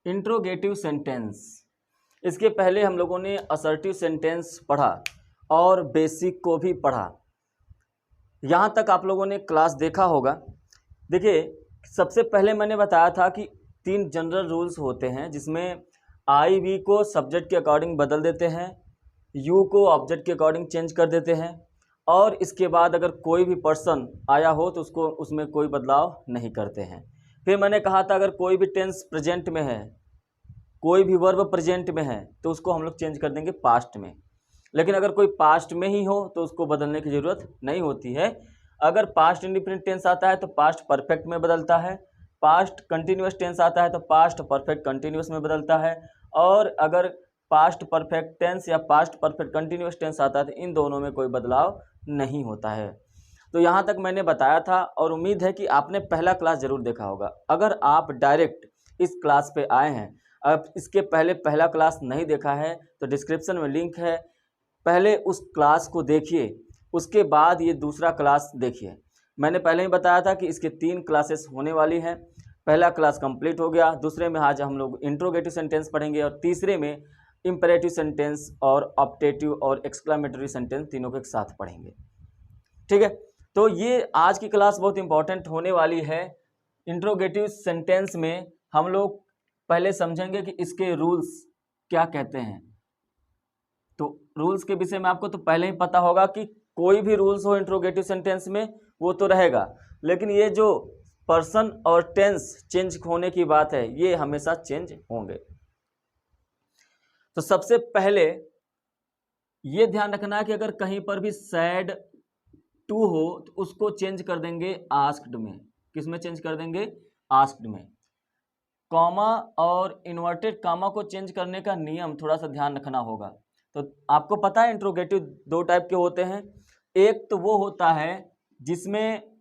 Interrogative sentence. इसके पहले हम लोगों ने असर्टिव सेंटेंस पढ़ा और बेसिक को भी पढ़ा। यहाँ तक आप लोगों ने क्लास देखा होगा। देखिए, सबसे पहले मैंने बताया था कि 3 जनरल रूल्स होते हैं, जिसमें आई वी को सब्जेक्ट के अकॉर्डिंग बदल देते हैं, यू को ऑब्जेक्ट के अकॉर्डिंग चेंज कर देते हैं, और इसके बाद अगर कोई भी पर्सन आया हो तो उसको उसमें कोई बदलाव नहीं करते हैं। फिर मैंने कहा था अगर कोई भी टेंस प्रेजेंट में है, कोई भी वर्ब प्रेजेंट में है, तो उसको हम लोग चेंज कर देंगे पास्ट में। लेकिन अगर कोई पास्ट में ही हो तो उसको बदलने की ज़रूरत नहीं होती है। अगर पास्ट इंडिफिनिट टेंस आता है तो पास्ट परफेक्ट में बदलता है, पास्ट कंटिन्यूस टेंस आता है तो पास्ट परफेक्ट कंटिन्यूस में बदलता है, और अगर पास्ट परफेक्ट टेंस या पास्ट परफेक्ट कंटिन्यूस टेंस आता है तो इन दोनों में कोई बदलाव नहीं होता है। तो यहाँ तक मैंने बताया था और उम्मीद है कि आपने पहला क्लास ज़रूर देखा होगा। अगर आप डायरेक्ट इस क्लास पे आए हैं, अब इसके पहले पहला क्लास नहीं देखा है तो डिस्क्रिप्शन में लिंक है, पहले उस क्लास को देखिए, उसके बाद ये दूसरा क्लास देखिए। मैंने पहले ही बताया था कि इसके 3 क्लासेस होने वाली हैं। पहला क्लास कंप्लीट हो गया, दूसरे में आज हम लोग इंट्रोगेटिव सेंटेंस पढ़ेंगे और तीसरे में इंपेरेटिव सेंटेंस और ऑप्टेटिव और एक्सक्लामेटरी सेंटेंस तीनों को एक साथ पढ़ेंगे। ठीक है, तो ये आज की क्लास बहुत इंपॉर्टेंट होने वाली है। इंट्रोगेटिव सेंटेंस में हम लोग पहले समझेंगे कि इसके रूल्स क्या कहते हैं। तो रूल्स के विषय में आपको तो पहले ही पता होगा कि कोई भी रूल्स हो इंट्रोगेटिव सेंटेंस में वो तो रहेगा, लेकिन ये जो पर्सन और टेंस चेंज होने की बात है ये हमेशा चेंज होंगे। तो सबसे पहले ये ध्यान रखना है कि अगर कहीं पर भी सैड टू हो तो उसको चेंज कर देंगे आस्क्ड में। किस में चेंज कर देंगे? आस्क्ड में। कॉमा और इन्वर्टेड कॉमा को चेंज करने का नियम थोड़ा सा ध्यान रखना होगा। तो आपको पता है इंट्रोगेटिव 2 टाइप के होते हैं। एक तो वो होता है जिसमें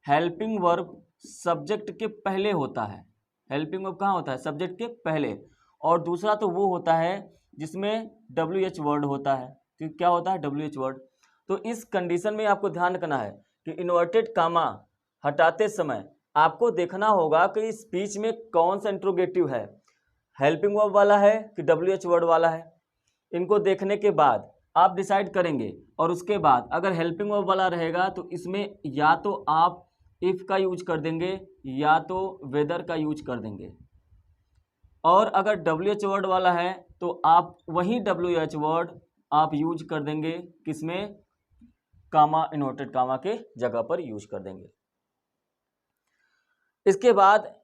हेल्पिंग वर्ब सब्जेक्ट के पहले होता है। हेल्पिंग वर्ब कहाँ होता है? सब्जेक्ट के पहले। और दूसरा तो वो होता है जिसमें WH वर्ड होता है। तो क्या होता है? WH word. तो इस कंडीशन में आपको ध्यान रखना है कि इन्वर्टेड कॉमा हटाते समय आपको देखना होगा कि स्पीच में कौन सा इंट्रोगेटिव है, हेल्पिंग वर्ब वाला है कि WH वर्ड वाला है। इनको देखने के बाद आप डिसाइड करेंगे, और उसके बाद अगर हेल्पिंग वर्ब वाला रहेगा तो इसमें या तो आप इफ़ का यूज कर देंगे या तो वेदर का यूज कर देंगे, और अगर WH वर्ड वाला है तो आप वही WH वर्ड आप यूज कर देंगे किसमें? कामा, इन्वर्टेड कामा के जगह पर यूज कर देंगे। इसके बाद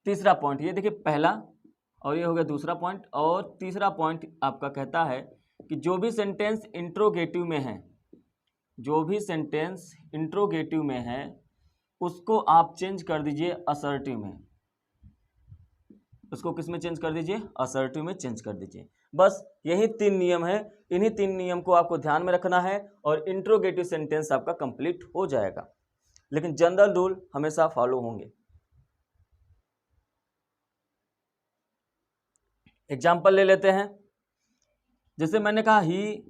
तीसरा पॉइंट, ये देखिए पहला और ये हो गया दूसरा पॉइंट, और तीसरा पॉइंट आपका कहता है कि जो भी सेंटेंस इंट्रोगेटिव में है, जो भी सेंटेंस इंट्रोगेटिव में है उसको आप चेंज कर दीजिए असर्टिव में। उसको किस में चेंज कर दीजिए? असर्टिव में चेंज कर दीजिए। बस यही 3 नियम है, इन्हीं 3 नियम को आपको ध्यान में रखना है और इंट्रोगेटिव सेंटेंस आपका कंप्लीट हो जाएगा। लेकिन जनरल रूल हमेशा फॉलो होंगे। एग्जाम्पल ले लेते हैं। जैसे मैंने कहा he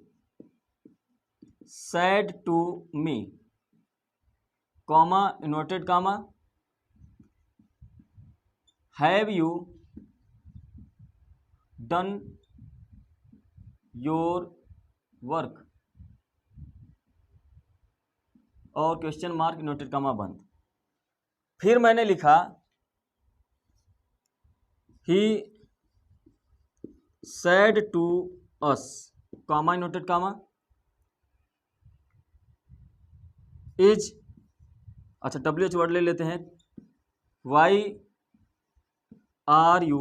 said to me, comma inverted comma, have you done your work, और क्वेश्चन मार्क इन्वर्टेड कॉमा बंद। फिर मैंने लिखा he said to us, comma inverted comma, is, अच्छा WH वर्ड ले लेते हैं, why are you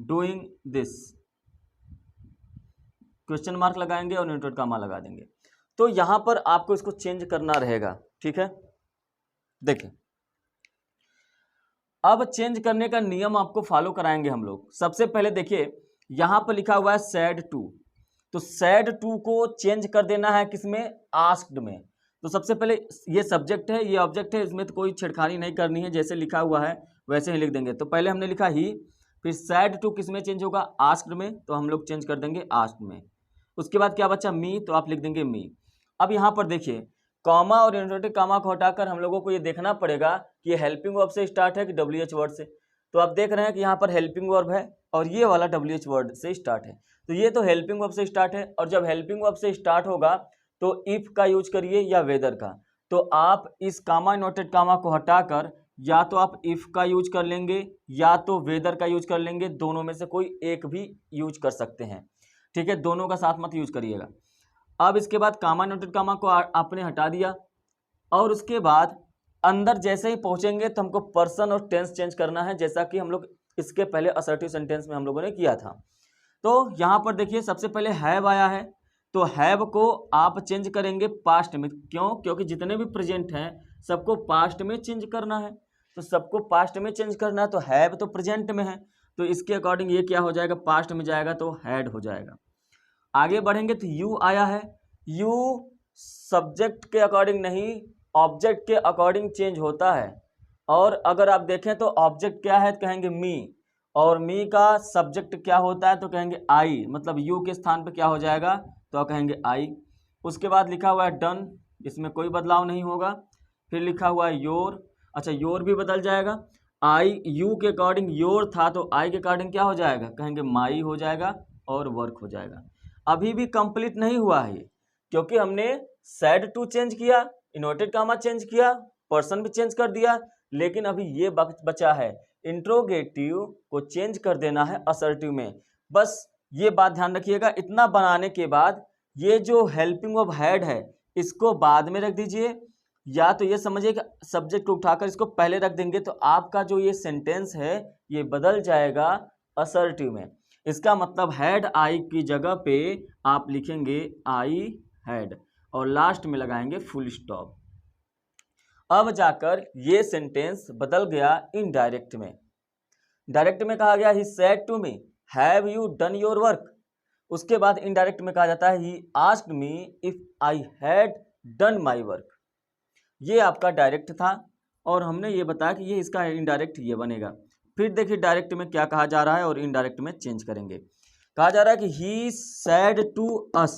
doing this, question mark लगाएंगे और इन्वर्टेड कॉमा लगा देंगे। तो यहां पर आपको इसको चेंज करना रहेगा। ठीक है, देखिए अब चेंज करने का नियम आपको फॉलो कराएंगे हम लोग। सबसे पहले देखिए यहां पर लिखा हुआ है सैड टू, तो सैड टू को चेंज कर देना है किसमें? आस्क्ड में। तो सबसे पहले ये सब्जेक्ट है, ये ऑब्जेक्ट है, इसमें तो कोई छेड़खानी नहीं करनी है, जैसे लिखा हुआ है वैसे ही लिख देंगे। तो पहले हमने लिखा ही, फिर सैड टू किस में चेंज होगा? आस्क्ड में, तो हम लोग चेंज कर देंगे आस्क्ड में। उसके बाद क्या बचा? मी, तो आप लिख देंगे मी। अब यहाँ पर देखिए कॉमा और इन्वर्टेड कॉमा को हटाकर हम लोगों को ये देखना पड़ेगा कि ये हेल्पिंग वर्ब से स्टार्ट है कि WH वर्ड से। तो आप देख रहे हैं कि यहाँ पर हेल्पिंग वर्ब है और ये वाला WH वर्ड से स्टार्ट है, तो ये तो हेल्पिंग वर्ब से स्टार्ट है। और जब हेल्पिंग वर्ब से स्टार्ट होगा तो इफ का यूज करिए या वेदर का। तो आप इस कामा इन्वर्टेड कामा को हटाकर या तो आप इफ का यूज कर लेंगे या तो वेदर का यूज कर लेंगे, दोनों में से कोई एक भी यूज कर सकते हैं, ठीक है, दोनों का साथ मत यूज करिएगा। अब इसके बाद कामा इन्वर्टेड कामा को आपने हटा दिया और उसके बाद अंदर जैसे ही पहुंचेंगे तो हमको पर्सन और टेंस चेंज करना है, जैसा कि हम लोग इसके पहले असर्टिव सेंटेंस में हम लोगों ने किया था। तो यहाँ पर देखिए सबसे पहले हैव आया है, तो हैव को आप चेंज करेंगे पास्ट में। क्यों? क्योंकि जितने भी प्रेजेंट हैं सबको पास्ट में चेंज करना है, तो सबको पास्ट में चेंज करना है, तो हैव तो प्रेजेंट में है, तो इसके अकॉर्डिंग ये क्या हो जाएगा, पास्ट में जाएगा तो हैड हो जाएगा। आगे बढ़ेंगे तो यू आया है, यू सब्जेक्ट के अकॉर्डिंग नहीं ऑब्जेक्ट के अकॉर्डिंग चेंज होता है। और अगर आप देखें तो ऑब्जेक्ट क्या है तो कहेंगे मी, और मी का सब्जेक्ट क्या होता है तो कहेंगे आई, मतलब यू के स्थान पे क्या हो जाएगा तो कहेंगे आई। उसके बाद लिखा हुआ है डन, इसमें कोई बदलाव नहीं होगा। फिर लिखा हुआ है योर, अच्छा योर भी बदल जाएगा, आई यू के अकॉर्डिंग योर था तो आई के अकॉर्डिंग क्या हो जाएगा, कहेंगे माई हो जाएगा और वर्क हो जाएगा। अभी भी कंप्लीट नहीं हुआ है क्योंकि हमने सैड टू चेंज किया, इन्वर्टेड कामा चेंज किया, पर्सन भी चेंज कर दिया, लेकिन अभी ये बचा है इंट्रोगेटिव को चेंज कर देना है असर्टिव में। बस ये बात ध्यान रखिएगा। इतना बनाने के बाद ये जो हेल्पिंग वर्ब हैड है इसको बाद में रख दीजिए, या तो ये समझिए कि सब्जेक्ट को उठाकर इसको पहले रख देंगे तो आपका जो ये सेंटेंस है ये बदल जाएगा असर्टिव में। इसका मतलब हैड आई की जगह पे आप लिखेंगे आई हैड और लास्ट में लगाएंगे फुल स्टॉप। अब जाकर ये सेंटेंस बदल गया इनडायरेक्ट में। डायरेक्ट में कहा गया he said to me have you done your work, उसके बाद इनडायरेक्ट में कहा जाता है he asked me if I had done my work. ये आपका डायरेक्ट था और हमने ये बताया कि ये इसका इनडायरेक्ट ये बनेगा। फिर देखिए डायरेक्ट में क्या कहा जा रहा है और इनडायरेक्ट में चेंज करेंगे। कहा जा रहा है कि ही सेड टू अस,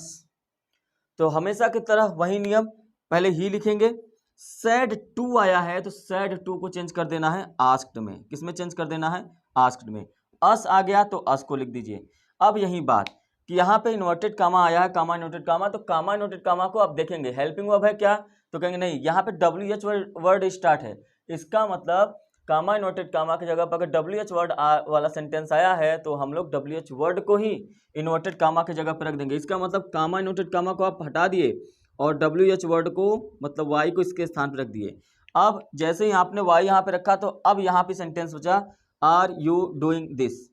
तो हमेशा की तरह वही नियम, पहले ही लिखेंगे, सेड टू आया है तो सेड टू को चेंज कर देना है आस्क्ड में। किस में चेंज कर देना है, आस्क्ड में। अस आ गया तो अस को लिख दीजिए। अब यही बात कि यहाँ पे इन्वर्टेड कामा आया है, कामा इन्वर्टेड कामा, तो कामा इन्वर्टेड कामा को आप देखेंगे हेल्पिंग वर्ब है क्या तो कहेंगे नहीं, यहाँ पे WH वर्ड स्टार्ट है, इसका मतलब कामा इन्वर्टेड कामा की जगह पर अगर WH वर्ड वाला सेंटेंस आया है तो हम लोग WH वर्ड को ही इन्वर्टेड कामा की जगह पर रख देंगे। इसका मतलब कामा इन्वर्टेड कामा को आप हटा दिए और WH वर्ड को मतलब Y को इसके स्थान पर रख दिए। अब जैसे ही आपने Y यहाँ पे रखा तो अब यहाँ पे सेंटेंस बचा आर यू डूइंग दिस।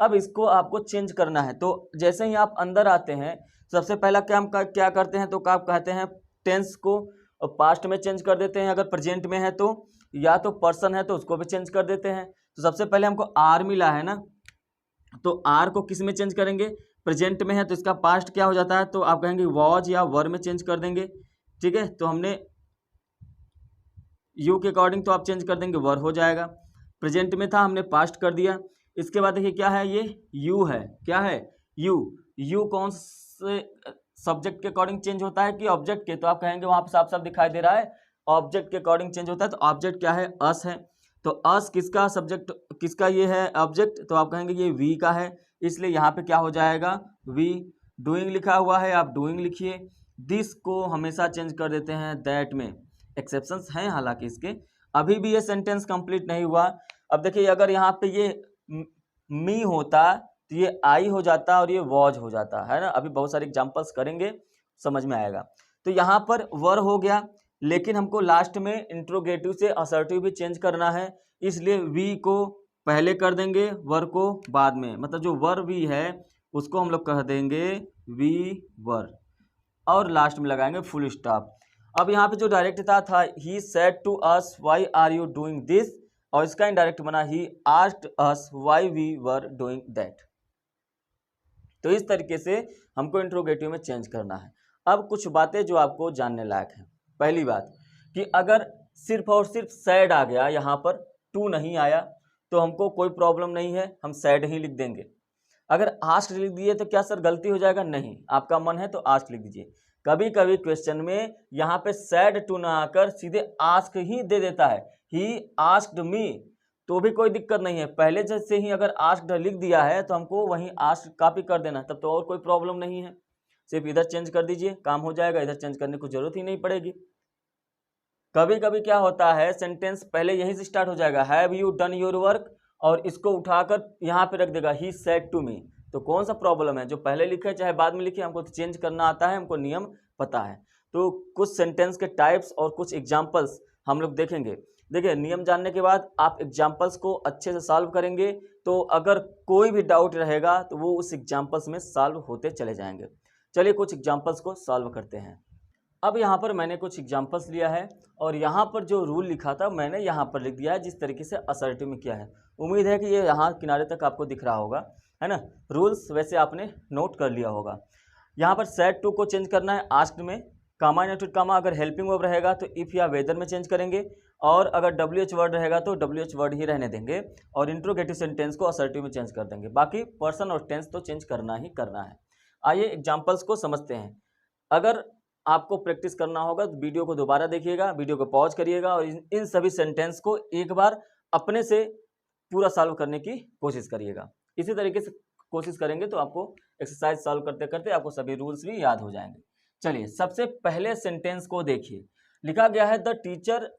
अब इसको आपको चेंज करना है, तो जैसे ही आप अंदर आते हैं सबसे पहला क्या करते हैं तो आप कहते हैं टेंस को पास्ट में चेंज कर देते हैं, अगर प्रेजेंट में है तो, या तो पर्सन है तो उसको भी चेंज कर देते हैं। तो सबसे पहले हमको आर मिला है ना, तो आर को किस में चेंज करेंगे, प्रेजेंट में है तो इसका पास्ट क्या हो जाता है तो आप कहेंगे वॉज या वर में चेंज कर देंगे, ठीक है। तो हमने यू के अकॉर्डिंग तो आप चेंज कर देंगे वर हो जाएगा, प्रेजेंट में था हमने पास्ट कर दिया। इसके बाद देखिए क्या है, ये यू है, क्या है यू, यू कौन से सब्जेक्ट के अकॉर्डिंग चेंज होता है कि ऑब्जेक्ट के, तो आप कहेंगे वहां पर साफ साफ दिखाई दे रहा है ऑब्जेक्ट के अकॉर्डिंग चेंज होता है, तो ऑब्जेक्ट क्या है अस है, तो अस किसका सब्जेक्ट किसका ये है ऑब्जेक्ट, तो आप कहेंगे ये वी का है, इसलिए यहाँ पे क्या हो जाएगा वी। डूइंग लिखा हुआ है आप डूइंग लिखिए, दिस को हमेशा चेंज कर देते हैं दैट में, एक्सेप्शंस हैं हालांकि इसके। अभी भी ये सेंटेंस कंप्लीट नहीं हुआ। अब देखिए अगर यहाँ पे ये मी होता तो ये आई हो जाता और ये वॉज हो जाता है ना, अभी बहुत सारे एग्जांपल्स करेंगे समझ में आएगा। तो यहाँ पर वर हो गया, लेकिन हमको लास्ट में इंट्रोगेटिव से असर्टिव भी चेंज करना है, इसलिए वी को पहले कर देंगे वर को बाद में, मतलब जो वर वी है उसको हम लोग कह देंगे वी वर और लास्ट में लगाएंगे फुल स्टॉप। अब यहाँ पे जो डायरेक्ट था he said to us why are you doing this, और इसका इनडायरेक्ट बना he asked us why we were doing that. तो इस तरीके से हमको इंट्रोगेटिव में चेंज करना है। अब कुछ बातें जो आपको जानने लायक हैं। पहली बात कि अगर सिर्फ और सिर्फ सैड आ गया, यहाँ पर टू नहीं आया तो हमको कोई प्रॉब्लम नहीं है, हम सैड ही लिख देंगे। अगर आस्क्ड लिख दिए तो क्या सर गलती हो जाएगा, नहीं, आपका मन है तो आस्क्ड लिख दीजिए। कभी कभी क्वेश्चन में यहाँ पे सैड टू ना आकर सीधे आस्क ही दे देता है, ही आस्क्ड मी, तो भी कोई दिक्कत नहीं है। पहले जैसे ही अगर आस्क्ड लिख दिया है तो हमको वहीं आस्क्ड कॉपी कर देना, तब तो और कोई प्रॉब्लम नहीं है। सिर्फ इधर चेंज कर दीजिए, काम हो जाएगा, इधर चेंज करने की जरूरत ही नहीं पड़ेगी। कभी कभी क्या होता है, सेंटेंस पहले यहीं से स्टार्ट हो जाएगा, have you done your work, और इसको उठाकर यहाँ पे रख देगा, ही सेड टू मी। तो कौन सा प्रॉब्लम है, जो पहले लिखे चाहे बाद में लिखे, हमको तो चेंज करना आता है, हमको नियम पता है। तो कुछ सेंटेंस के टाइप्स और कुछ एग्जाम्पल्स हम लोग देखेंगे। देखिए, नियम जानने के बाद आप एग्जाम्पल्स को अच्छे से सॉल्व करेंगे, तो अगर कोई भी डाउट रहेगा तो वो उस एग्जाम्पल्स में सॉल्व होते चले जाएंगे। चलिए कुछ एग्जाम्पल्स को सॉल्व करते हैं। अब यहाँ पर मैंने कुछ एग्जाम्पल्स लिया है और यहाँ पर जो रूल लिखा था मैंने यहाँ पर लिख दिया है, जिस तरीके से असर्टिव में किया है। उम्मीद है कि ये यहाँ किनारे तक आपको दिख रहा होगा, है ना। रूल्स वैसे आपने नोट कर लिया होगा। यहाँ पर सेड टू को चेंज करना है आस्क्ड में, कामा इनवर्टेड कामा अगर हेल्पिंग वर्ब रहेगा तो इफ़ या वेदर में चेंज करेंगे, और अगर WH वर्ड रहेगा तो WH वर्ड ही रहने देंगे, और इंट्रोगेटिव सेंटेंस को असर्टिव में चेंज कर देंगे। बाकी पर्सन और टेंस तो चेंज करना ही करना है। आइए एग्जाम्पल्स को समझते हैं। अगर आपको प्रैक्टिस करना होगा तो वीडियो को दोबारा देखिएगा, वीडियो को पॉज करिएगा और इन सभी सेंटेंस को एक बार अपने से पूरा सॉल्व करने की कोशिश करिएगा। इसी तरीके से कोशिश करेंगे तो आपको एक्सरसाइज सॉल्व करते करते आपको सभी रूल्स भी याद हो जाएंगे। चलिए सबसे पहले सेंटेंस को देखिए, लिखा गया है द टीचर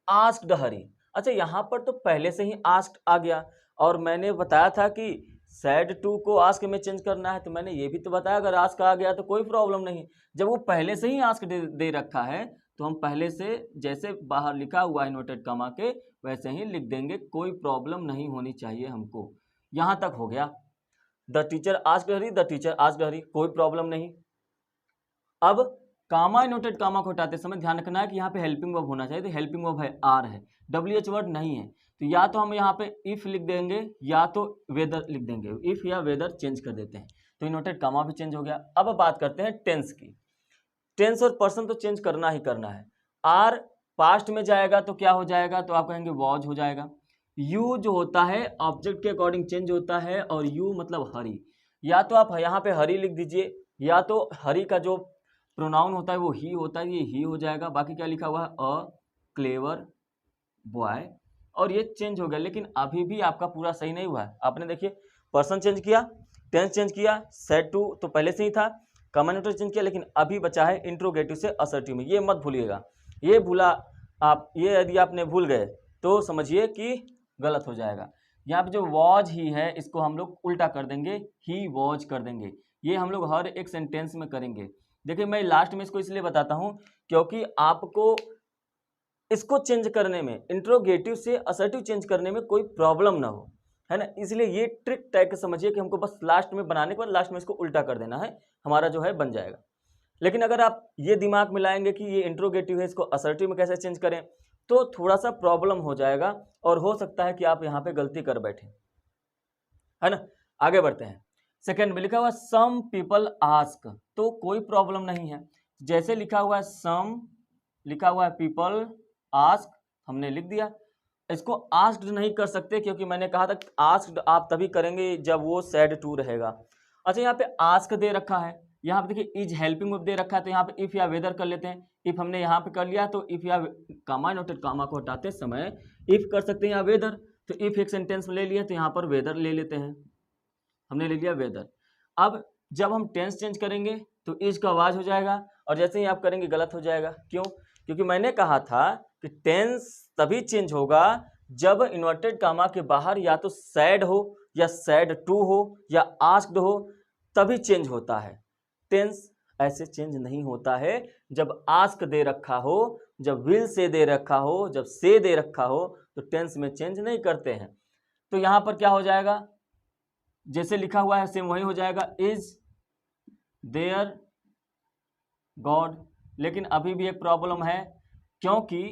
आस्क्ड हरी। अच्छा, यहाँ पर तो पहले से ही आस्क्ड आ गया, और मैंने बताया था कि सैड टू को आस्क में चेंज करना है, तो मैंने ये भी तो बताया अगर आस्क आ गया तो कोई प्रॉब्लम नहीं। जब वो पहले से ही आस्क दे रखा है तो हम पहले से जैसे बाहर लिखा हुआ है इन्वर्टेड कॉमा के वैसे ही लिख देंगे, कोई प्रॉब्लम नहीं होनी चाहिए हमको। यहाँ तक हो गया, the teacher asked Hari, the teacher asked Hari, कोई प्रॉब्लम नहीं। अब कामा इनवर्टेड कामा को हटाते समय ध्यान रखना है कि यहाँ पे हेल्पिंग वर्ब होना चाहिए, तो हेल्पिंग वर्ब है आर है, WH वर्ड नहीं है, तो या तो हम यहाँ पे इफ लिख देंगे या तो वेदर लिख देंगे, इफ या वेदर चेंज कर देते हैं, तो इनवर्टेड कामा भी चेंज हो गया। अब बात करते हैं टेंस की। टेंस और पर्सन तो चेंज करना ही करना है। आर पास्ट में जाएगा तो क्या हो जाएगा, तो आप कहेंगे वॉज हो जाएगा। यू जो होता है ऑब्जेक्ट के अकॉर्डिंग चेंज होता है, और यू मतलब हरी, या तो आप यहाँ पे हरी लिख दीजिए, या तो हरी का जो प्रोनाउन होता है वो ही होता है, ये ही हो जाएगा। बाकी क्या लिखा हुआ है, अ क्लेवर बॉय, और ये चेंज हो गया, लेकिन अभी भी आपका पूरा सही नहीं हुआ है। आपने देखिए पर्सन चेंज किया, टेंस चेंज किया, सेड टू तो पहले से ही था, कॉमन न्यूट्रल चेंज किया, लेकिन अभी बचा है इंट्रोगेटिव से असर्टिव में। ये मत भूलिएगा, ये भूला आप, ये यदि आपने भूल गए तो समझिए कि गलत हो जाएगा। यहाँ पे जो वॉज ही है इसको हम लोग उल्टा कर देंगे, ही वॉज कर देंगे। ये हम लोग हर एक सेंटेंस में करेंगे। देखिए मैं लास्ट में इसको इसलिए बताता हूँ क्योंकि आपको इसको चेंज करने में, इंट्रोगेटिव से असर्टिव चेंज करने में कोई प्रॉब्लम ना हो, है ना। इसलिए ये ट्रिक टाइप के समझिए कि हमको बस लास्ट में बनाने के बाद लास्ट में इसको उल्टा कर देना है, हमारा जो है बन जाएगा। लेकिन अगर आप ये दिमाग में लाएंगे कि ये इंट्रोगेटिव है, इसको असर्टिव में कैसे चेंज करें, तो थोड़ा सा प्रॉब्लम हो जाएगा और हो सकता है कि आप यहाँ पे गलती कर बैठे, है ना। आगे बढ़ते हैं। सेकेंड में लिखा हुआ सम पीपल आस्क, तो कोई प्रॉब्लम नहीं है। जैसे लिखा हुआ है सम, लिखा हुआ है पीपल आस्क, हमने लिख दिया। इसको आस्क्ड नहीं कर सकते क्योंकि मैंने कहा था आस्क्ड आप तभी करेंगे जब वो सैड टू रहेगा। अच्छा, यहाँ पे आस्क दे रखा है, यहाँ पे देखिए इज हेल्पिंग वर्ब दे रखा है, तो यहाँ पे इफ या वेदर कर लेते हैं। इफ हमने यहाँ पे कर लिया तो इफ या कामा नोटेड कामा को हटाते समय इफ कर सकते हैं या वेदर, तो इफ एक सेंटेंस में ले लिया तो यहाँ पर वेदर ले लेते हैं, हमने ले लिया वेदर। अब जब हम टेंस चेंज करेंगे तो इज का आवाज हो जाएगा, और जैसे ही आप करेंगे गलत हो जाएगा। क्यों? क्योंकि मैंने कहा था कि टेंस तभी चेंज होगा जब इन्वर्टेड कामा के बाहर या तो सैड हो या सैड टू हो या आस्क्ड हो, तभी चेंज होता है। टेंस ऐसे चेंज नहीं होता है जब आस्क दे रखा हो, जब विल से दे रखा हो, जब से दे रखा हो, तो टेंस में चेंज नहीं करते हैं। तो यहां पर क्या हो जाएगा, जैसे लिखा हुआ है सेम वही हो जाएगा, इज देयर गॉड। लेकिन अभी भी एक प्रॉब्लम है, क्योंकि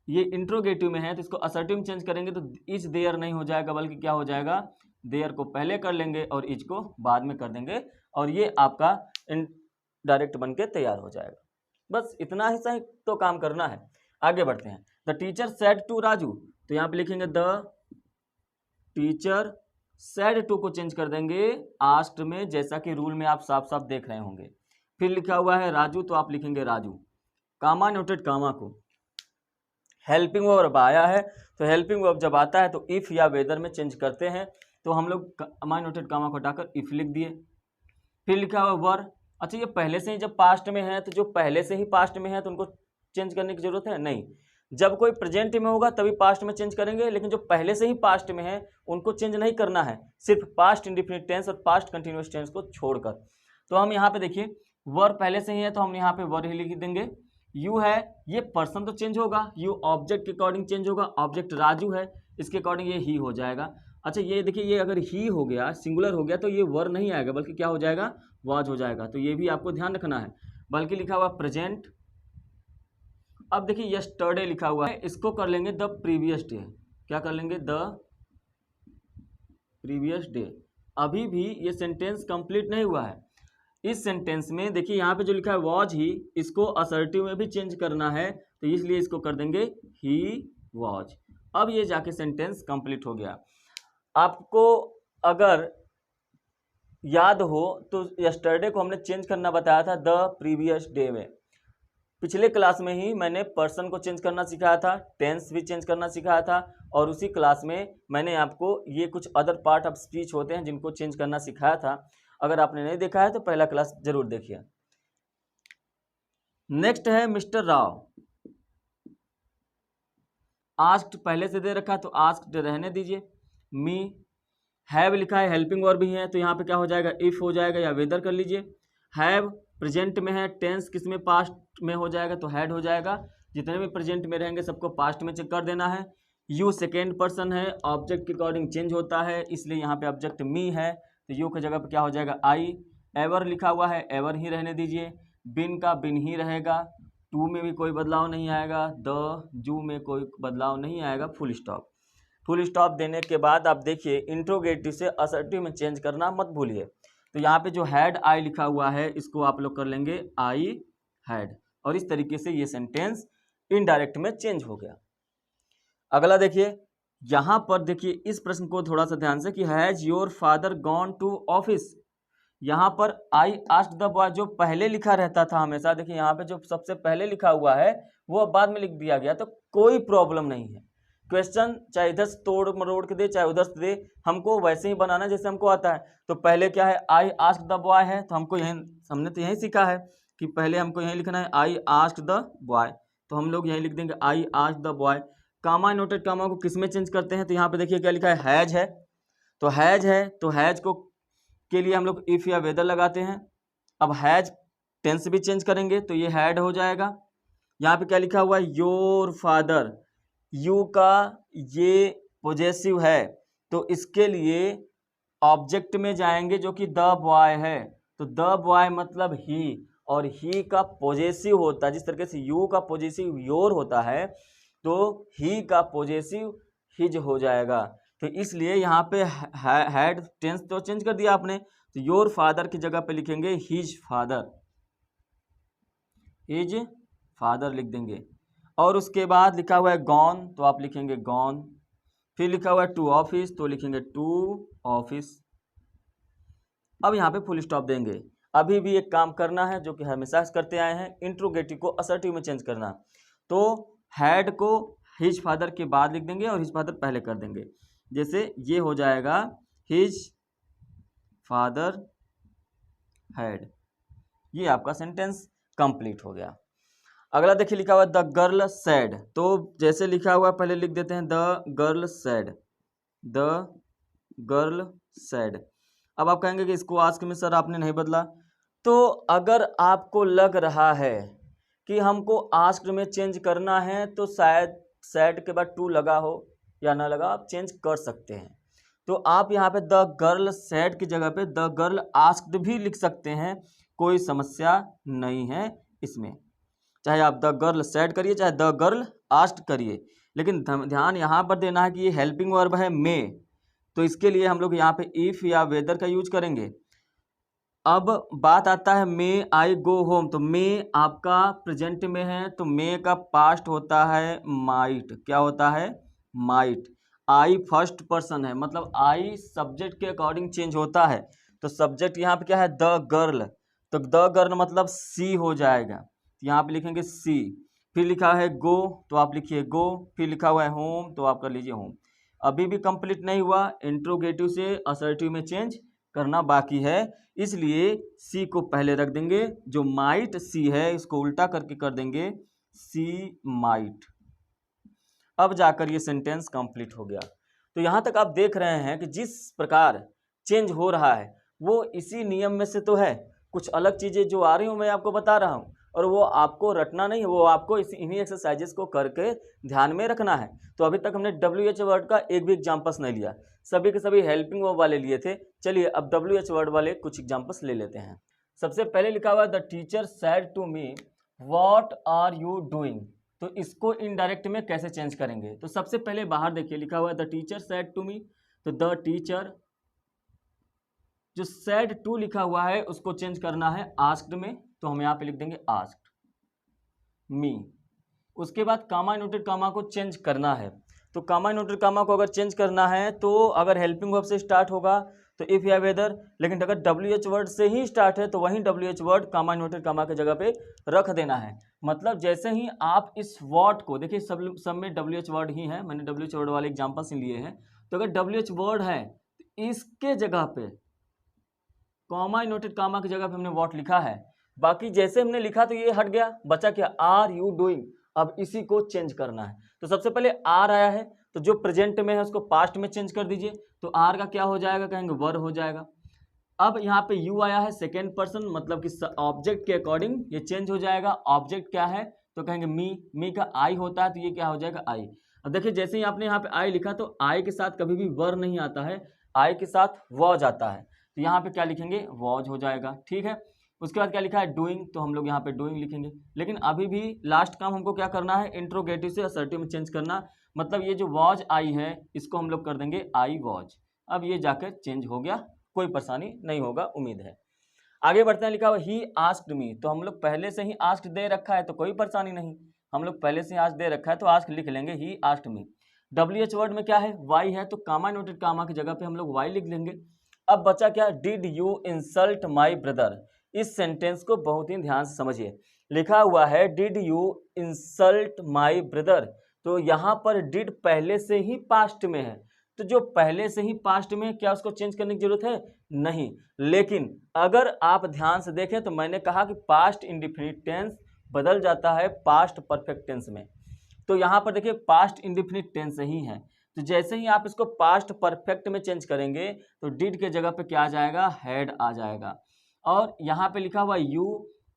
ये इंट्रोगेटिव में है तो इसको असर्टिव में चेंज करेंगे तो इज देयर नहीं हो जाएगा, बल्कि क्या हो जाएगा, देयर को पहले कर लेंगे और इज को बाद में कर देंगे, और ये आपका डायरेक्ट बन के तैयार हो जाएगा। बस इतना ही सही तो काम करना है। आगे बढ़ते हैं। The teacher said to Raju, तो यहाँ पे लिखेंगे द टीचर सेड टू को चेंज कर देंगे आस्क्ड में, जैसा कि रूल में आप साफ साफ देख रहे होंगे। फिर लिखा हुआ है राजू, तो आप लिखेंगे राजू। कामा नोटेड कामा को हेल्पिंग वर्ब आया है, तो हेल्पिंग वर्ब जब आता है तो इफ़ या वेदर में चेंज करते हैं, तो हम लोग कामा नोटेड कामा को हटाकर इफ़ लिख दिए। फिर लिखा हुआ वर, अच्छा ये पहले से ही जब पास्ट में है तो जो पहले से ही पास्ट में है तो उनको चेंज करने की जरूरत है नहीं। जब कोई प्रेजेंट में होगा तभी पास्ट में चेंज करेंगे, लेकिन जो पहले से ही पास्ट में है उनको चेंज नहीं करना है, सिर्फ पास्ट इंडिफिनिट टेंस और पास्ट कंटिन्यूअस टेंस को छोड़कर। तो हम यहाँ पे देखिए वर पहले से ही है तो हम यहाँ पे वर ही लिख देंगे। यू है, ये पर्सन तो चेंज होगा, यू ऑब्जेक्ट के अकॉर्डिंग चेंज होगा, ऑब्जेक्ट राजू है, इसके अकॉर्डिंग ये ही हो जाएगा। अच्छा ये देखिए, ये अगर ही हो गया, सिंगुलर हो गया, तो ये वर नहीं आएगा बल्कि क्या हो जाएगा, वाज हो जाएगा। तो ये भी आपको ध्यान रखना है। बल्कि लिखा हुआ प्रेजेंट। अब देखिए यस्टरडे लिखा हुआ है, इसको कर लेंगे द प्रीवियस डे। क्या कर लेंगे, द प्रीवियस डे। अभी भी ये सेंटेंस कंप्लीट नहीं हुआ है। इस सेंटेंस में देखिए यहाँ पे जो लिखा है वॉज ही, इसको असर्टिव में भी चेंज करना है, तो इसलिए इसको कर देंगे ही वॉज। अब ये जाके सेंटेंस कंप्लीट हो गया। आपको अगर याद हो तो यस्टरडे को हमने चेंज करना बताया था द प्रीवियस डे में। पिछले क्लास में ही मैंने पर्सन को चेंज करना सिखाया था, टेंस भी चेंज करना सिखाया था, और उसी क्लास में मैंने आपको ये कुछ अदर पार्ट ऑफ स्पीच होते हैं जिनको चेंज करना सिखाया था। अगर आपने नहीं देखा है तो पहला क्लास जरूर देखिए। नेक्स्ट है मिस्टर राव। आस्क्ड पहले से दे रखा है तो आस्क्ड रहने दीजिए। मी हैव लिखा है, हेल्पिंग वर्ब भी है, तो यहाँ पे क्या हो जाएगा, इफ हो जाएगा या वेदर कर लीजिए। हैव प्रेजेंट में है, टेंस किस में, पास्ट में हो जाएगा तो हैड हो जाएगा। जितने भी प्रेजेंट में रहेंगे सबको पास्ट में चेक कर देना है। यू सेकेंड पर्सन है, ऑब्जेक्ट के अकॉर्डिंग चेंज होता है, इसलिए यहाँ पे ऑब्जेक्ट मी है, तो यू की जगह पे क्या हो जाएगा, आई। एवर लिखा हुआ है, एवर ही रहने दीजिए। बिन का बिन ही रहेगा, टू में भी कोई बदलाव नहीं आएगा, द जू में कोई बदलाव नहीं आएगा, फुल स्टॉप। फुल स्टॉप देने के बाद आप देखिए इंट्रोगेटिव से असर्टिव में चेंज करना मत भूलिए। तो यहाँ पे जो हैड आई लिखा हुआ है इसको आप लोग कर लेंगे आई हैड, और इस तरीके से ये सेंटेंस इनडायरेक्ट में चेंज हो गया। अगला देखिए, यहाँ पर देखिए इस प्रश्न को थोड़ा सा ध्यान से कि has your father gone to office. यहाँ पर आई आस्क्ड द बॉय जो पहले लिखा रहता था हमेशा, देखिए यहाँ पे जो सबसे पहले लिखा हुआ है वो अब बाद में लिख दिया गया, तो कोई प्रॉब्लम नहीं है। क्वेश्चन चाहे इधर से तोड़ मरोड़ के दे चाहे उधर से दे, हमको वैसे ही बनाना जैसे हमको आता है। तो पहले क्या है, आई आस्क्ड द बॉय है, तो हमको यही, हमने तो यही सीखा है कि पहले हमको यही लिखना है आई आस्क्ड द बॉय, तो हम लोग यही लिख देंगे I asked the boy. Comma noted comma को किस में चेंज करते हैं, तो यहाँ पे देखिए क्या लिखा है, हैज है, तो हैज है, तो हैज को के लिए हम लोग इफ या वेदर लगाते हैं। अब हैज टेंस भी चेंज करेंगे तो ये हैड हो जाएगा। यहाँ पे क्या लिखा हुआ है, योर फादर, यू का ये पॉजेसिव है, तो इसके लिए ऑब्जेक्ट में जाएंगे जो कि द बॉय है, तो द बॉय मतलब ही, और ही का पॉजेसिव होता है, जिस तरीके से यू का पॉजेसिव योर होता है तो ही का पॉजेसिव हिज हो जाएगा। तो इसलिए यहाँ पे हैड टेंस तो चेंज कर दिया आपने, तो योर फादर की जगह पे लिखेंगे हिज फादर, हिज फादर लिख देंगे। और उसके बाद लिखा हुआ है गॉन, तो आप लिखेंगे गॉन। फिर लिखा हुआ है टू ऑफिस, तो लिखेंगे टू ऑफिस। अब यहाँ पे फुल स्टॉप देंगे। अभी भी एक काम करना है जो कि हमेशा करते आए हैं, इंट्रोगेटिव को असर्टिव में चेंज करना। तो हैड को हिज फादर के बाद लिख देंगे और हिज फादर पहले कर देंगे, जैसे ये हो जाएगा हिज फादर हैड। ये आपका सेंटेंस कंप्लीट हो गया। अगला देखिए लिखा हुआ द गर्ल सैड, तो जैसे लिखा हुआ पहले लिख देते हैं the girl sad, the girl sad. अब आप कहेंगे कि इसको आस्क में सर आपने नहीं बदला, तो अगर आपको लग रहा है कि हमको आस्क में चेंज करना है तो शायद सैड के बाद टू लगा हो या ना लगा, आप चेंज कर सकते हैं। तो आप यहाँ पे द गर्ल सैड की जगह पे द गर्ल आस्क्ड भी लिख सकते हैं, कोई समस्या नहीं है इसमें। चाहे आप द गर्ल सैड करिए चाहे द गर्ल आस्क्ड करिए, लेकिन ध्यान यहाँ पर देना है कि ये हेल्पिंग वर्ब है मे, तो इसके लिए हम लोग यहाँ पे इफ या वेदर का यूज करेंगे। अब बात आता है मे आई गो होम, तो मे आपका प्रेजेंट में है, तो मे का पास्ट होता है माइट। क्या होता है, माइट। आई फर्स्ट पर्सन है, मतलब आई सब्जेक्ट के अकॉर्डिंग चेंज होता है, तो सब्जेक्ट यहाँ पे क्या है, द गर्ल, तो द गर्ल मतलब सी हो जाएगा, यहाँ पे लिखेंगे सी। फिर लिखा है गो तो आप लिखिए गो, फिर लिखा हुआ है होम तो आप कर लीजिए होम। अभी भी कंप्लीट नहीं हुआ, इंट्रोगेटिव से असर्टिव में चेंज करना बाकी है, इसलिए सी को पहले रख देंगे। जो माइट सी है इसको उल्टा करके कर देंगे सी माइट। अब जाकर ये सेंटेंस कंप्लीट हो गया। तो यहाँ तक आप देख रहे हैं कि जिस प्रकार चेंज हो रहा है वो इसी नियम में से तो है, कुछ अलग चीज़ें जो आ रही हूँ मैं आपको बता रहा हूँ, और वो आपको रटना नहीं है, वो आपको इन्हीं एक्सरसाइजेस को करके ध्यान में रखना है। तो अभी तक हमने WH वर्ड का एक भी एग्जाम्पल्स नहीं लिया, सभी के सभी हेल्पिंग वर्ब वाले लिए थे। चलिए अब WH वर्ड वाले कुछ एग्जाम्पल्स ले लेते हैं। सबसे पहले लिखा हुआ है the teacher said to me what are you doing. तो इसको इनडायरेक्ट में कैसे चेंज करेंगे? तो सबसे पहले बाहर देखिए लिखा हुआ है the teacher said to me, तो द टीचर, जो सेड टू लिखा हुआ है उसको चेंज करना है आस्क्ड में, तो हम यहाँ पे लिख देंगे आस्क्ड मी। उसके बाद कामा इनवर्टेड कामा को चेंज करना है, तो कामा इनवर्टेड कामा को अगर चेंज करना है तो अगर हेल्पिंग वर्ब से स्टार्ट होगा तो इफ या वेदर, लेकिन अगर WH वर्ड से ही स्टार्ट है तो वहीं WH word comma inverted comma के जगह पे रख देना है। मतलब जैसे ही आप इस वर्ड को देखिए, सब में WH वर्ड ही है, मैंने WH वर्ड वाले एग्जाम्पल्स लिए हैं। तो अगर WH वर्ड है तो इसके जगह पे कॉमा इनवर्टेड कामा की जगह पे हमने व्हाट लिखा है, बाकी जैसे हमने लिखा तो ये हट गया, बचा क्या आर यू डूइंग। अब इसी को चेंज करना है, तो सबसे पहले आर आया है तो जो प्रेजेंट में है उसको पास्ट में चेंज कर दीजिए, तो आर का क्या हो जाएगा, कहेंगे वर हो जाएगा। अब यहाँ पे यू आया है सेकेंड पर्सन, मतलब कि ऑब्जेक्ट के अकॉर्डिंग ये चेंज हो जाएगा। ऑब्जेक्ट क्या है तो कहेंगे मी का आई होता है तो ये क्या हो जाएगा आई। अब देखिए जैसे ही आपने यहाँ पे आई लिखा तो आई के साथ कभी भी वर नहीं आता है, आई के साथ वॉज आता है, तो यहाँ पे क्या लिखेंगे वॉज हो जाएगा, ठीक है। उसके बाद क्या लिखा है डूइंग, तो हम लोग यहाँ पे डूइंग लिखेंगे। लेकिन अभी भी लास्ट काम हमको क्या करना है, इंट्रोगेटिव से असर्टिव में चेंज करना, मतलब ये जो वॉज आई है इसको हम लोग कर देंगे आई वॉज। अब ये जाकर चेंज हो गया, कोई परेशानी नहीं होगा उम्मीद है। आगे बढ़ते हैं, लिखा हुआ ही आस्क्ड मी, तो हम लोग पहले से ही आस्क्ड दे रखा है तो कोई परेशानी नहीं, हम लोग पहले से ही आस्क्ड दे रखा है तो आस्क्ड लिख लेंगे ही आस्क्ड मी। WH वर्ड में क्या है वाई है, तो कामा इनवर्टेड कामा की जगह पे हम लोग वाई लिख लेंगे। अब बचा क्या, did you insult my brother. इस सेंटेंस को बहुत ही ध्यान से समझिए, लिखा हुआ है did you insult my brother, तो यहाँ पर डिड पहले से ही पास्ट में है, तो जो पहले से ही पास्ट में, क्या उसको चेंज करने की जरूरत है, नहीं। लेकिन अगर आप ध्यान से देखें तो मैंने कहा कि पास्ट इंडिफिनिट टेंस बदल जाता है पास्ट परफेक्ट टेंस में, तो यहाँ पर देखिए पास्ट इंडिफिनिट टेंस ही है, तो जैसे ही आप इसको पास्ट परफेक्ट में चेंज करेंगे तो डिड के जगह पे क्या आ जाएगा, हैड आ जाएगा। और यहाँ पे लिखा हुआ यू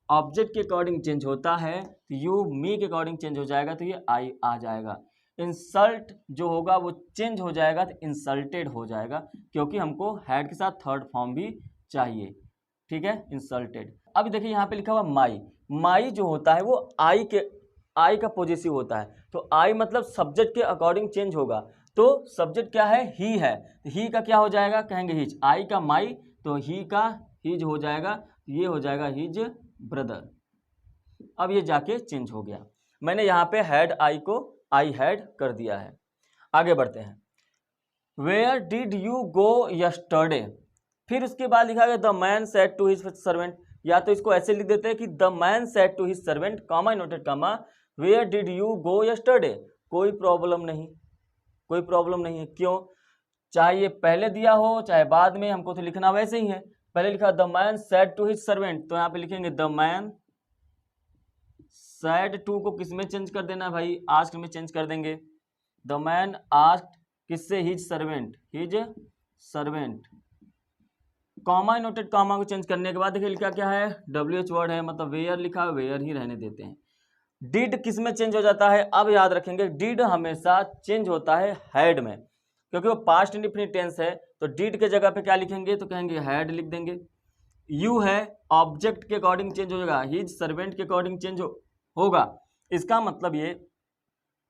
ऑब्जेक्ट के अकॉर्डिंग चेंज होता है, तो यू मी के अकॉर्डिंग चेंज हो जाएगा, तो ये आई आ जाएगा। इंसल्ट जो होगा वो चेंज हो जाएगा तो इंसल्टेड हो जाएगा, क्योंकि हमको हैड के साथ थर्ड फॉर्म भी चाहिए, ठीक है, इंसल्टेड। अब देखिए यहाँ पे लिखा हुआ माई, माई जो होता है वो आई का पॉजेसिव होता है, तो आई मतलब सब्जेक्ट के अकॉर्डिंग चेंज होगा, तो सब्जेक्ट क्या है ही है, तो ही का क्या हो जाएगा, कहेंगे हिज। आई का माई तो ही का हिज हो जाएगा, ये हो जाएगा हिज ब्रदर। अब ये जाके चेंज हो गया, मैंने यहाँ पे हैड आई को आई हैड कर दिया है। आगे बढ़ते हैं, where did you go yesterday, फिर उसके बाद लिखा गया the man said to his servant, या तो इसको ऐसे लिख देते हैं कि the man said to his servant comma inverted comma where did you go yesterday. कोई प्रॉब्लम नहीं, कोई प्रॉब्लम नहीं है, क्यों, चाहे ये पहले दिया हो चाहे बाद में, हमको तो लिखना वैसे ही है। पहले लिखा the man said to his servant, तो यहाँ पे लिखेंगे द मैन सेड टू को किस में चेंज कर देना है भाई, आस्क्ड में चेंज कर देंगे। द मैन आस्क्ड किससे, his servant, his servant. Comma inverted comma को चेंज करने के बाद देखिए लिखा क्या है, WH वर्ड है, मतलब वेयर लिखा है, वेयर ही रहने देते हैं। डिड किस में चेंज हो जाता है, अब याद रखेंगे डिड हमेशा चेंज होता है हैड में, क्योंकि वो पास्ट इंडिफिनिट टेंस है, तो डिड के जगह पे क्या लिखेंगे, तो कहेंगे हैड लिख देंगे। यू है ऑब्जेक्ट के अकॉर्डिंग चेंज हो जाएगा, हिज सर्वेंट के अकॉर्डिंग चेंज होगा, इसका मतलब ये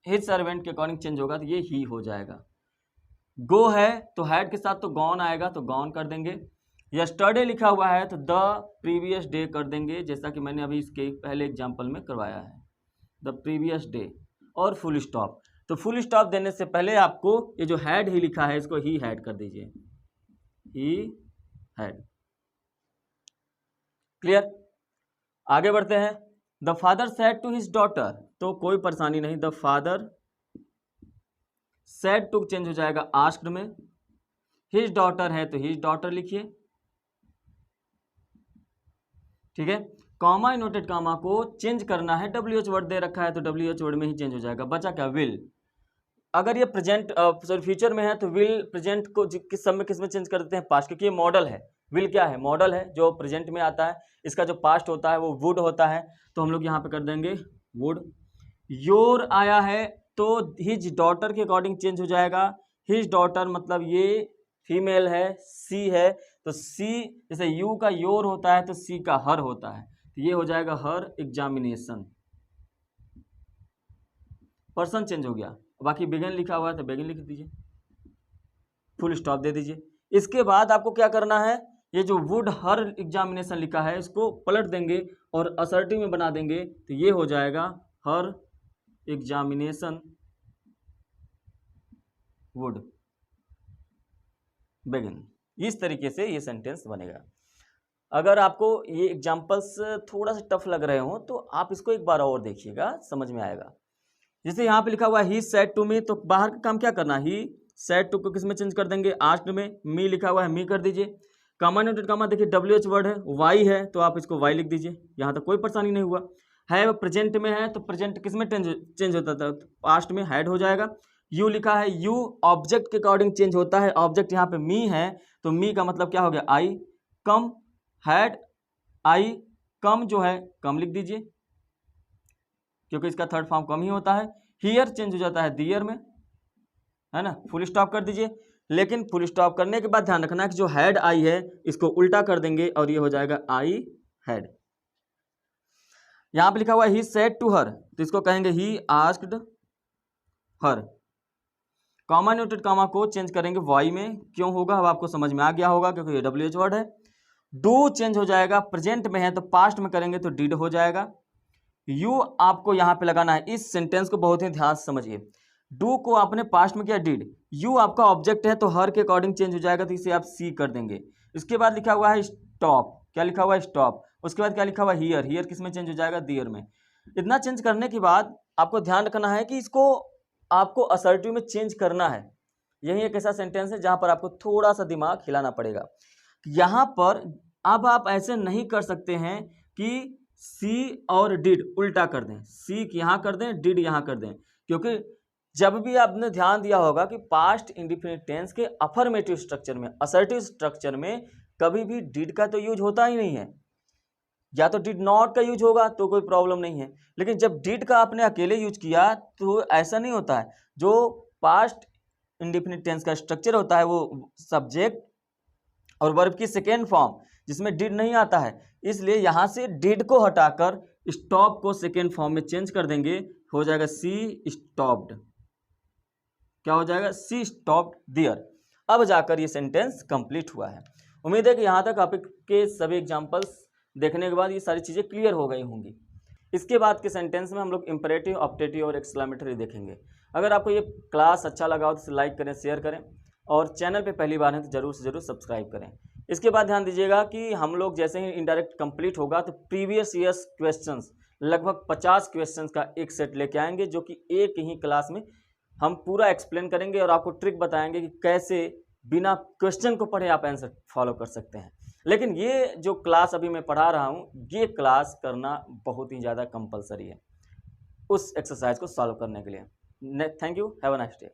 हिज सर्वेंट के अकॉर्डिंग चेंज होगा तो ये ही हो जाएगा। गो है तो हैड के साथ तो गॉन आएगा, तो गॉन कर देंगे। यस्टरडे लिखा हुआ है तो द प्रीवियस डे कर देंगे, जैसा कि मैंने अभी इसके पहले एग्जाम्पल में करवाया है, द प्रीवियस डे। और फुल स्टॉप, तो फुल स्टॉप देने से पहले आपको ये जो हैड ही लिखा है इसको ही हैड कर दीजिए, ही हैड। क्लियर। आगे बढ़ते हैं। The father said to his daughter, तो कोई परेशानी नहीं, the father said to change हो जाएगा आस्क्ड में, हिज डॉटर है तो हिज डॉटर लिखिए, ठीक है। कॉमा इनवर्टेड कॉमा को चेंज करना है, WH वर्ड दे रखा है तो WH वर्ड में ही चेंज हो जाएगा। बचा क्या, विल। अगर ये प्रेजेंट सॉरी फ्यूचर में है तो विल प्रेजेंट को किस सब में किस में चेंज कर देते हैं, पास्ट, क्योंकि ये मॉडल है। विल क्या है, मॉडल है जो प्रेजेंट में आता है। इसका जो पास्ट होता है वो वुड होता है, तो हम लोग यहाँ पे कर देंगे वुड। योर आया है तो हिज डॉटर के अकॉर्डिंग चेंज हो जाएगा। हिज डॉटर मतलब ये फीमेल है, सी है तो सी, जैसे यू का योर होता है तो सी का हर होता है, तो ये हो जाएगा हर एग्जामिनेशन। पर्सन चेंज हो गया, बाकी बिगिन लिखा हुआ है तो बिगिन लिख दीजिए, फुल स्टॉप दे दीजिए। इसके बाद आपको क्या करना है, ये जो वुड हर एग्जामिनेशन लिखा है इसको पलट देंगे और असर्टिव में बना देंगे, तो ये हो जाएगा हर एग्जामिनेशन वुड बिगिन। इस तरीके से ये सेंटेंस बनेगा। अगर आपको ये एग्जाम्पल्स थोड़ा सा टफ लग रहे हो तो आप इसको एक बार और देखिएगा, समझ में आएगा। जैसे यहाँ पे लिखा हुआ ही सेड टू मी, तो बाहर का काम क्या करना, ही सेड टू को किस में चेंज कर देंगे, आस्क्ड में। मी लिखा हुआ है मी कर दीजिए। कॉमा नोटेड कॉमा देखिए WH वर्ड है, वाई है तो आप इसको वाई लिख दीजिए, यहाँ तक कोई परेशानी नहीं हुआ। है वो प्रेजेंट में है तो प्रेजेंट किस में चेंज होता था, पास्ट में हैड हो जाएगा। यू लिखा है, यू ऑब्जेक्ट के अकॉर्डिंग चेंज होता है, ऑब्जेक्ट यहाँ पे मी है तो मी का मतलब क्या हो गया आई। कम हैड आई, कम जो है कम लिख दीजिए क्योंकि इसका थर्ड फॉर्म कम ही होता है। हियर चेंज हो जाता है दियर में, है ना, फुल स्टॉप कर दीजिए। लेकिन फुल स्टॉप करने के बाद ध्यान रखना है कि जो हैड आई है इसको उल्टा कर देंगे और ये हो जाएगा आई हैड। यहां पे लिखा हुआ है ही सेड टू हर, तो इसको कहेंगे he asked her. Comma noted comma को चेंज करेंगे वाई में, क्यों होगा अब आपको समझ में आ गया होगा क्योंकि ये WH वर्ड है। डू चेंज हो जाएगा, प्रेजेंट में है तो पास्ट में करेंगे तो डिड हो जाएगा। यू आपको यहाँ पे लगाना है, इस सेंटेंस को बहुत ही ध्यान से समझिए। डू को आपने पास्ट में किया डिड, यू आपका ऑब्जेक्ट है तो हर के अकॉर्डिंग चेंज हो जाएगा तो इसे आप सी कर देंगे। इसके बाद लिखा हुआ है स्टॉप, क्या लिखा हुआ है स्टॉप। उसके बाद क्या लिखा हुआ है हियर, हियर किस में चेंज हो जाएगा दियर में। इतना चेंज करने के बाद आपको ध्यान रखना है कि इसको आपको असर्टिव में चेंज करना है। यही एक ऐसा सेंटेंस है जहां पर आपको थोड़ा सा दिमाग हिलाना पड़ेगा। यहां पर अब आप ऐसे नहीं कर सकते हैं कि सी और डिड उल्टा कर दें, सी यहाँ कर दें डिड यहाँ कर दें, क्योंकि जब भी आपने ध्यान दिया होगा कि पास्ट इंडिफिनिट टेंस के अफर्मेटिव स्ट्रक्चर में, असर्टिव स्ट्रक्चर में कभी भी डिड का तो यूज होता ही नहीं है, या तो डिड नॉट का यूज होगा तो कोई प्रॉब्लम नहीं है। लेकिन जब डिड का आपने अकेले यूज किया तो ऐसा नहीं होता है। जो पास्ट इंडिफिनिट टेंस का स्ट्रक्चर होता है वो सब्जेक्ट और वर्ब की सेकेंड फॉर्म जिसमें डिड नहीं आता है, इसलिए यहां से डिड को हटाकर स्टॉप को सेकेंड फॉर्म में चेंज कर देंगे, हो जाएगा सी स्टॉप्ड। क्या हो जाएगा, सी स्टॉप्ड देयर। अब जाकर ये सेंटेंस कंप्लीट हुआ है। उम्मीद है कि यहाँ तक आपके सभी एग्जाम्पल्स देखने के बाद ये सारी चीज़ें क्लियर हो गई होंगी। इसके बाद के सेंटेंस में हम लोग इंपरेटिव, ऑप्टेटिव और एक्सक्लेमेटरी देखेंगे। अगर आपको ये क्लास अच्छा लगा हो तो इसे लाइक करें, शेयर करें और चैनल पे पहली बार है तो जरूर से जरूर सब्सक्राइब करें। इसके बाद ध्यान दीजिएगा कि हम लोग जैसे ही इनडायरेक्ट कंप्लीट होगा तो प्रीवियस ईयर्स क्वेश्चंस लगभग 50 क्वेश्चंस का एक सेट लेके आएंगे, जो कि एक ही क्लास में हम पूरा एक्सप्लेन करेंगे और आपको ट्रिक बताएंगे कि कैसे बिना क्वेश्चन को पढ़े आप आंसर फॉलो कर सकते हैं। लेकिन ये जो क्लास अभी मैं पढ़ा रहा हूँ ये क्लास करना बहुत ही ज़्यादा कंपलसरी है उस एक्सरसाइज को सॉल्व करने के लिए। Thank you, have a nice day.